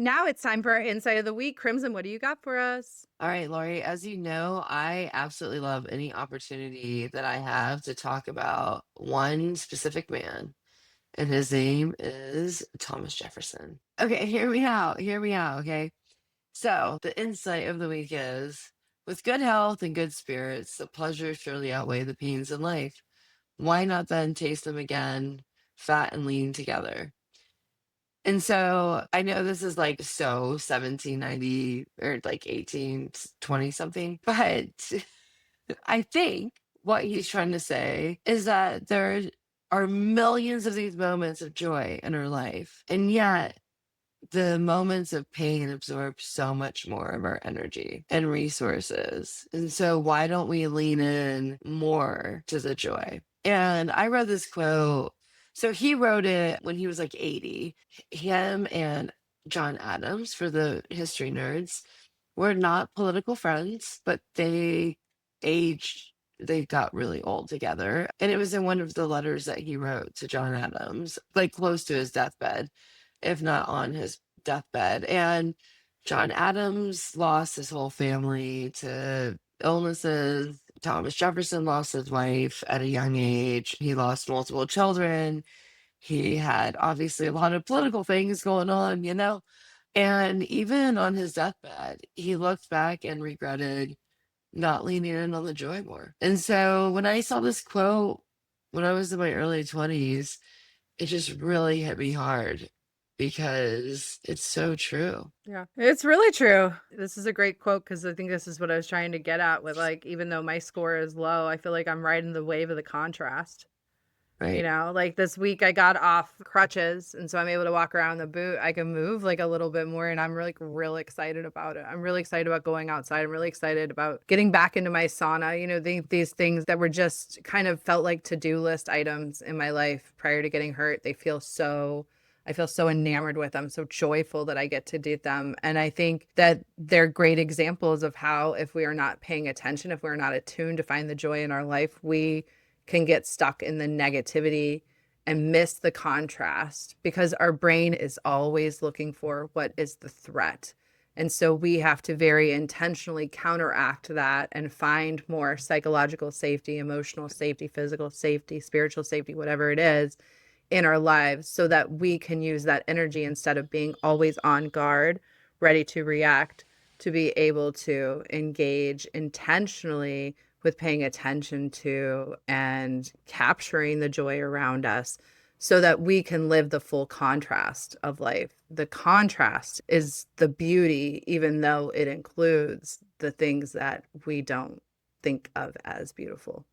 Now it's time for our insight of the week. Crimson, what do you got for us? All right, Lori, as you know, I absolutely love any opportunity that I have to talk about one specific man, and his name is Thomas Jefferson. Okay, hear me out, okay? So, the insight of the week is with good health and good spirits, the pleasures surely outweigh the pains in life. Why not then taste them again, fat and lean together? And so I know this is like so 1790 or like 1820 something, but I think what he's trying to say is that there are millions of these moments of joy in our life. And yet the moments of pain absorb so much more of our energy and resources. And so why don't we lean in more to the joy? And I read this quote. So he wrote it when he was like 80. Him and John Adams, for the history nerds, were not political friends, but aged, they got really old together. And it was in one of the letters that he wrote to John Adams, like close to his deathbed, if not on his deathbed. And John Adams lost his whole family to illnesses. Thomas Jefferson lost his wife at a young age. He lost multiple children. He had obviously a lot of political things going on, you know? And even on his deathbed, he looked back and regretted not leaning in on the joy more. And so when I saw this quote when I was in my early 20s, it just really hit me hard because it's so true, Yeah, it's really true. This is a great quote because I think this is what I was trying to get at with like, even though my score is low, I feel like I'm riding the wave of the contrast. right? Like this week I got off crutches and so I'm able to walk around the boot. I can move like a little bit more and I'm really, really excited about it. I'm really excited about going outside. I'm really excited about getting back into my sauna. These things that were just kind of felt like to-do list items in my life prior to getting hurt. I feel so enamored with them, so joyful that I get to do them. And I think that they're great examples of how, if we are not paying attention, if we're not attuned to find the joy in our life, we can get stuck in the negativity and miss the contrast because our brain is always looking for what is the threat. And so we have to very intentionally counteract that and find more psychological safety, emotional safety, physical safety, spiritual safety, whatever it is in our lives so that we can use that energy instead of being always on guard, ready to react, to be able to engage intentionally with paying attention to and capturing the joy around us so that we can live the full contrast of life. The contrast is the beauty, even though it includes the things that we don't think of as beautiful.